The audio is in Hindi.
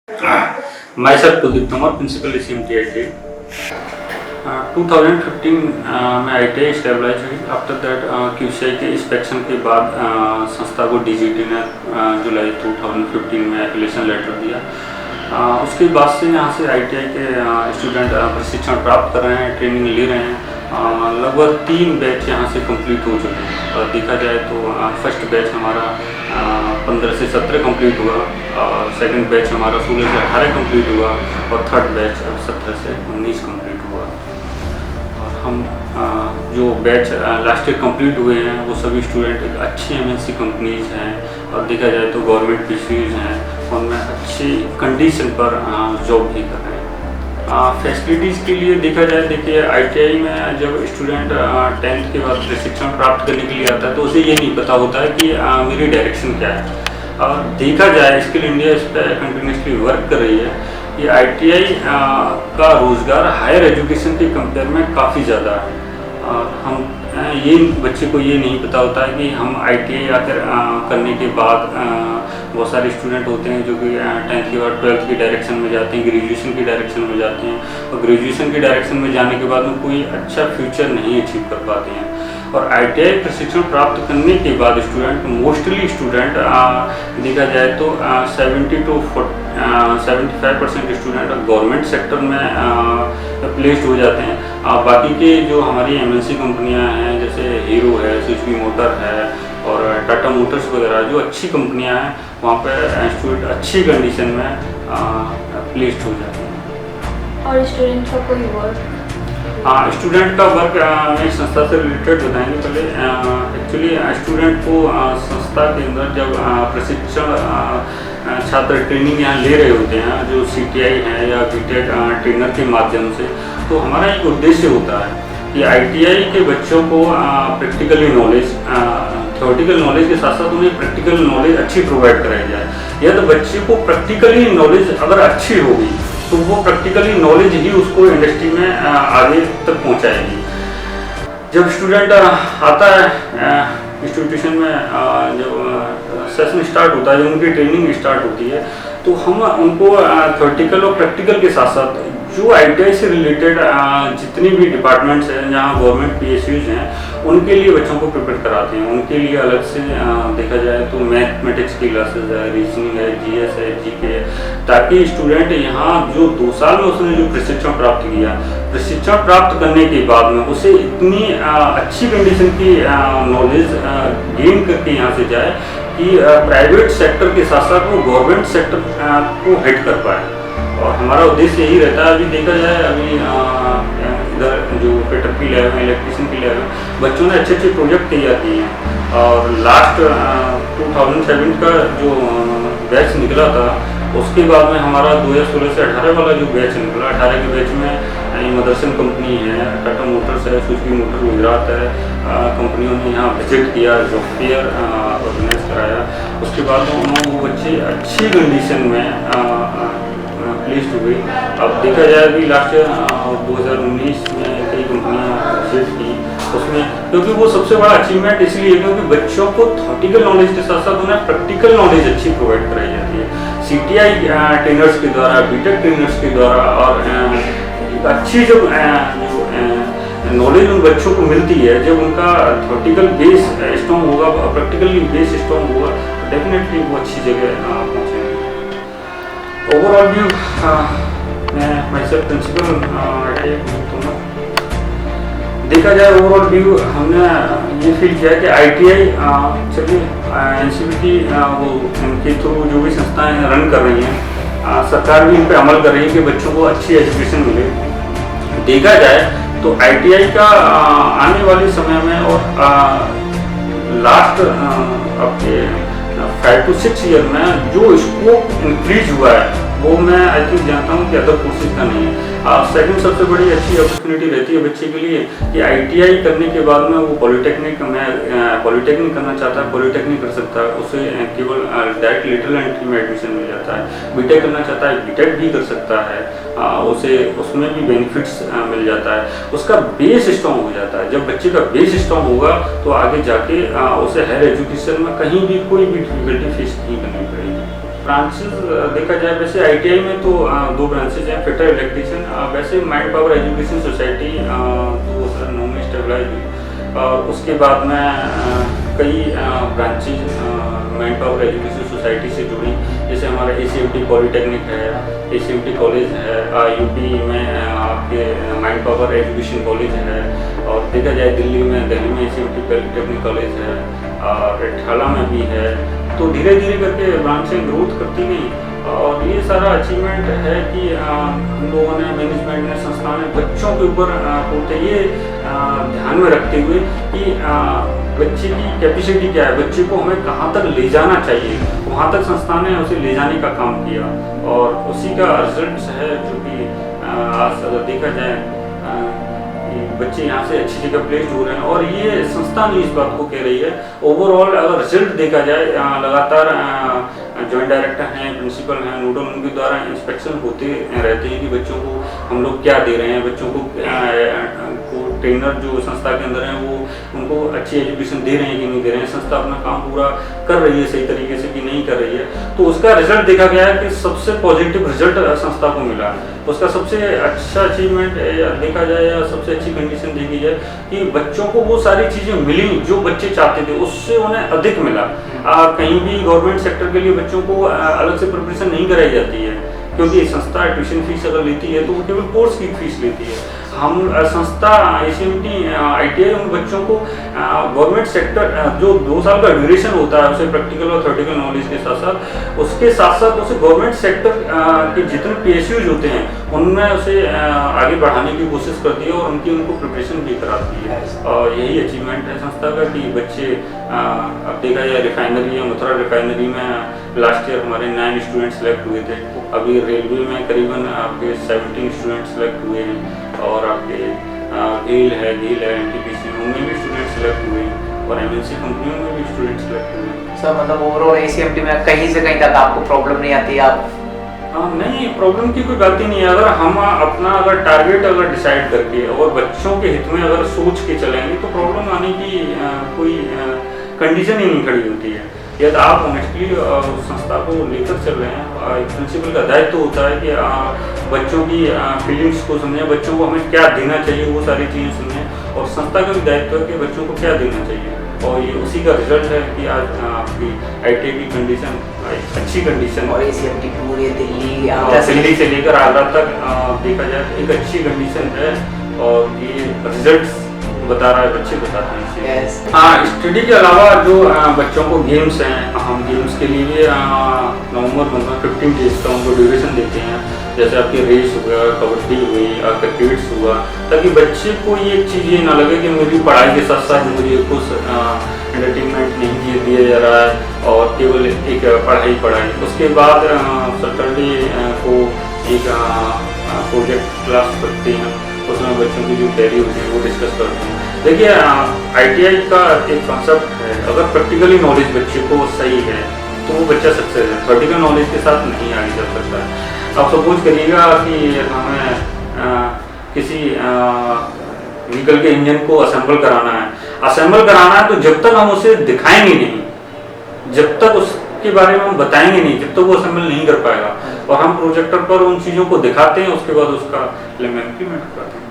Myself Kuldeep Tomar, Principal SMT ITI. 2015 में ITI स्टेबलाइज हुई। आफ्टर दैट QCI के इंस्पेक्शन के बाद संस्था को DGT ने जुलाई 2015 में एफिलिएशन लेटर दिया। उसके बाद से यहाँ से ITI के स्टूडेंट प्रशिक्षण प्राप्त कर रहे हैं, ट्रेनिंग ले रहे हैं। लगभग 3 बैच यहाँ से कंप्लीट हो चुके हैं। और देखा जाए तो फर्स्ट बैच हमारा 15 से 17 कंप्लीट हुआ, और सेकंड बैच हमारा 16 से 18 कंप्लीट हुआ, और थर्ड बैच 17 से 19 कंप्लीट हुआ। और हम जो बैच लास्ट ईयर कंप्लीट हुए हैं वो सभी स्टूडेंट अच्छी MNC कंपनीज हैं, और देखा जाए तो गवर्नमेंट PCUs हैं, उनमें अच्छी कंडीशन पर जॉब भी कर रहे हैं। फैसिलिटीज़ के लिए देखा जाए, देखिए ITI में जब स्टूडेंट 10th के बाद प्रशिक्षण प्राप्त करने के लिए आता है तो उसे ये नहीं पता होता है कि मेरी डायरेक्शन क्या है। और देखा जाए स्किल इंडिया इस पर कंटिन्यूसली वर्क कर रही है कि ITI का रोज़गार हायर एजुकेशन के कंपेयर में काफ़ी ज़्यादा है। हम ये बच्चे को ये नहीं पता होता है कि हम ITI आकर करने के बाद बहुत सारे स्टूडेंट होते हैं जो कि 10th के बाद 12th की डायरेक्शन में जाते हैं, ग्रेजुएशन की डायरेक्शन में जाते हैं, और ग्रेजुएशन की डायरेक्शन में जाने के बाद में कोई अच्छा फ्यूचर नहीं अचीव कर पाते हैं। और ITI प्रशिक्षण प्राप्त करने के बाद मोस्टली स्टूडेंट देखा जाए तो 70 to 75% स्टूडेंट गवर्नमेंट सेक्टर में प्लेस्ड हो जाते हैं। बाकी के जो हमारी MNC कंपनियां हैं जैसे हीरो है, सुजुकी मोटर है, और टाटा मोटर्स वगैरह जो अच्छी कंपनियां हैं, वहाँ पे स्टूडेंट अच्छी कंडीशन में प्लेस्ड हो जाते हैं। और स्टूडेंट का कोई वर्क? स्टूडेंट का वर्क मैं संस्था से रिलेटेड बताएंगे। पहले एक्चुअली स्टूडेंट को संस्था के अंदर जब प्रशिक्षण छात्र ट्रेनिंग यहाँ ले रहे होते हैं, जो CTI है या BTech ट्रेनर के माध्यम से, तो हमारा एक उद्देश्य होता है कि ITI के बच्चों को प्रैक्टिकली नॉलेज, थ्योरेटिकल नॉलेज के साथ साथ उन्हें प्रैक्टिकल नॉलेज अच्छी प्रोवाइड कराई जाए। या तो बच्चे को प्रैक्टिकली नॉलेज अगर अच्छी होगी तो वो प्रैक्टिकली नॉलेज ही उसको इंडस्ट्री में आगे तक पहुंचाएगी। जब स्टूडेंट आता है इंस्टीट्यूशन में, जब सेशन स्टार्ट होता है, जब उनकी ट्रेनिंग स्टार्ट होती है, तो हम उनको थ्योरेटिकल और प्रैक्टिकल के साथ साथ जो ITI से रिलेटेड जितनी भी डिपार्टमेंट्स हैं जहाँ गवर्नमेंट PSUs हैं, उनके लिए बच्चों को प्रिपेयर कराते हैं। उनके लिए अलग से देखा जाए तो मैथमेटिक्स की क्लासेस है, रीजनिंग है, GS है, GK है, ताकि स्टूडेंट यहाँ जो 2 साल में उसने जो प्रशिक्षण प्राप्त किया, प्रशिक्षण प्राप्त करने के बाद में उसे इतनी अच्छी कंडीशन की नॉलेज गेन करके यहाँ से जाए कि प्राइवेट सेक्टर के साथ साथ वो गवर्नमेंट सेक्टर को हिट कर पाए। और हमारा उद्देश्य यही रहता है। अभी देखा जाए, अभी इधर जो फिटर की लैब है, इलेक्ट्रिशियन की लैब है, बच्चों ने अच्छे अच्छे प्रोजेक्ट तैयार किए हैं। और लास्ट 2007 का जो बैच निकला था, उसके बाद में हमारा 2016 से 18 वाला जो बैच निकला, 18 के बैच में मदरसन कंपनी है, टाटा मोटर्स है, सुजुकी मोटर गुजरात है, कंपनियों ने यहाँ विजिट किया, जॉब फेयर ऑर्गेनाइज कराया। उसके बाद उन्होंने वो बच्चे अच्छी कंडीशन में प्लेस्ड हुए। अब देखा जाए अभी लास्ट 2019 में कई कंपनियां विजिट की उसमें, क्योंकि वो सबसे बड़ा अचीवमेंट इसलिए क्योंकि बच्चों को थ्योरेटिकल नॉलेज के साथ साथ उन्हें प्रैक्टिकल नॉलेज अच्छी प्रोवाइड कराई जाती है। CTI ट्रेनर्स के द्वारा, BTech ट्रेनर्स के द्वारा, और अच्छी जो नॉलेज उन बच्चों को मिलती है। जब उनका थ्योरेटिकल बेस स्ट्रॉन्ग होगा, प्रैक्टिकली बेस स्ट्रॉन्ग होगा, तो डेफिनेटली वो अच्छी जगह पहुँचेंगे। ओवरऑल व्यू, मैं माइसेल्फ प्रिंसिपल देखा जाए, ओवरऑल व्यू हमने ये फील किया कि ITI चलिए NCVT वो उनके थ्रू जो भी संस्थाएं रन कर रही हैं, सरकार भी इन पर अमल कर रही है कि बच्चों को अच्छी एजुकेशन मिले। देखा जाए तो ITI का आने वाले समय में और लास्ट आपके 5 to 6 ईयर में जो स्कोप इंक्रीज हुआ है वो मैं आई थिंक जानता हूँ कि अदर कोर्सेज का नहीं है। सेकंड सबसे बड़ी अच्छी अपॉर्चुनिटी रहती है बच्चे के लिए कि ITI करने के बाद में वो पॉलिटेक्निक करना चाहता है, पॉलिटेक्निक कर सकता है, उसे केवल डायरेक्ट लिटरल एंट्री में एडमिशन मिल जाता है। BTech करना चाहता है, BTech भी कर सकता है, उसे उसमें भी बेनिफिट्स मिल जाता है, उसका बेस स्ट्रॉन्ग हो जाता है। जब बच्चे का बेस स्ट्रॉन्ग होगा तो आगे जाके उसे हायर एजुकेशन में कहीं भी कोई भी डिफिकल्टी फेस नहीं करनी पड़ेगी। ब्रांचेस देखा जाए वैसे आईटीआई में तो दो ब्रांचेज हैं, फिटर इलेक्ट्रिशियन। वैसे माइंड पावर एजुकेशन सोसाइटी 2009 में स्टेबलाइज हुई और उसके बाद में कई branches mind power education society से जुड़ी, जैसे हमारा ACMT पॉलीटेक्निक है, ACMT कॉलेज है, यूपी में आपके माइंड पावर एजुकेशन कॉलेज है, और देखा जाए दिल्ली में ACMT पॉलीटेक्निक कॉलेज है, और ठाला में भी है। तो धीरे धीरे करके ब्रांचें ग्रोथ करती गई और ये सारा अचीवमेंट है कि हम लोगों ने, मैनेजमेंट ने, संस्था ने बच्चों के ऊपर पूर्णतः ये ध्यान में रखते हुए कि बच्चे की कैपेसिटी क्या है, बच्चे को हमें कहाँ तक ले जाना चाहिए, वहाँ तक संस्था ने उसे ले जाने का काम किया और उसी का रिजल्ट है जो कि आज अगर देखा जाए बच्चे यहाँ से अच्छी जगह प्लेस्ड हो रहे हैं। और ये संस्था नहीं इस बात को कह रही है, ओवरऑल अगर रिजल्ट देखा जाए लगातार जॉइंट डायरेक्टर हैं, प्रिंसिपल हैं, नोडल, उनके द्वारा इंस्पेक्शन होते रहते हैं कि बच्चों को हम लोग क्या दे रहे हैं, बच्चों को ट्रेनर जो संस्था के अंदर हैं वो उनको अच्छी एजुकेशन दे रहे हैं कि नहीं दे रहे हैं, संस्था अपना काम पूरा कर रही है सही तरीके से कि नहीं कर रही है। तो उसका रिजल्ट देखा गया है कि सबसे पॉजिटिव रिजल्ट संस्था को मिला। उसका सबसे अच्छा अचीवमेंट देखा जाए या सबसे अच्छी कंडीशन देखी जाए कि बच्चों को वो सारी चीज़ें मिली जो बच्चे चाहते थे, उससे उन्हें अधिक मिला। कहीं भी गवर्नमेंट सेक्टर के लिए बच्चों को अलग से प्रिपरेशन नहीं कराई जाती है, क्योंकि संस्था ट्यूशन फीस अगर लेती है तो वो केवल कोर्स की फीस लेती है। हम संस्था ACMT ITI उन बच्चों को गवर्नमेंट सेक्टर जो 2 साल का ड्यूरेशन होता है उसे प्रैक्टिकल और थ्योरेटिकल नॉलेज के साथ साथ उसे गवर्नमेंट सेक्टर के जितने PSUs होते हैं उनमें उसे आगे बढ़ाने की कोशिश करती है और उनको प्रिपरेशन भी कराती है। और यही अचीवमेंट है संस्था का कि बच्चे अब देखा जाए रिफाइनरी या मथुरा रिफाइनरी में लास्ट ईयर हमारे 9 स्टूडेंट सेलेक्ट हुए थे, अभी रेलवे में करीबन आपके 17 स्टूडेंट सेलेक्ट हुए हैं, और आपके घील है NTPC उनमें भी स्टूडेंट सेलेक्ट हुए हैं, और MNC कंपनियों में भी स्टूडेंट सेलेक्ट हुए हैं। सर मतलब ओवरऑल ACMT में कहीं से कहीं तक आपको प्रॉब्लम नहीं आती? आप नहीं, प्रॉब्लम की कोई बात ही नहीं है। अगर हम अपना टारगेट डिसाइड करके और बच्चों के हित में अगर सोच के चलेंगे तो प्रॉब्लम आने की कोई कंडीशन ही नहीं खड़ी होती है। यदि आप ऑनेस्टली संस्था को लेकर चल रहे हैं, एक प्रिंसिपल का दायित्व होता है कि बच्चों की फीलिंग्स को समझें, बच्चों को हमें क्या देना चाहिए वो सारी चीज़ें समझें, और संस्था का भी दायित्व है कि बच्चों को क्या देना चाहिए। और ये उसी का रिजल्ट है कि आज आपकी ITI की कंडीशन अच्छी कंडीशन, और ACMT पूरे दिल्ली से लेकर आगरा तक देखा जाए तो एक अच्छी कंडीशन है, और ये रिजल्ट बता रहा है, बच्चे बताते हैं। हाँ, स्टडी के अलावा जो बच्चों को गेम्स हैं, हम गेम्स के लिए भी नवंबर 15 डेज का उनको ड्यूरेशन देते हैं, जैसे आपकी रेस हुआ, कबड्डी हुई, क्रिकेट्स हुआ, ताकि बच्चे को ये चीज़ ये ना लगे कि मेरी पढ़ाई के साथ साथ मुझे कुछ एंटरटेनमेंट नहीं दिया जा रहा है और केवल एक पढ़ाई। उसके बाद सैटरडे को एक प्रोजेक्ट क्लास रखते हैं, उसमें बच्चों की जो तैयारी होती है वो डिस्कस करते हैं। देखिए ITI का एक कॉन्सेप्ट है, अगर प्रैक्टिकली नॉलेज बच्चे को सही है तो वो बच्चा सक्सेस है, प्रैक्टिकल नॉलेज के साथ नहीं आगे चल सकता है। आप सपोज करिएगा कि हमें किसी व्हीकल के इंजन को असेंबल कराना है, तो जब तक हम उसे दिखाएंगे नहीं, जब तक उसके बारे में हम बताएंगे नहीं, जब तक वो असेंबल नहीं कर पाएगा। और हम प्रोजेक्टर पर उन चीज़ों को दिखाते हैं, उसके बाद उसका इम्प्लीमेंट करते हैं।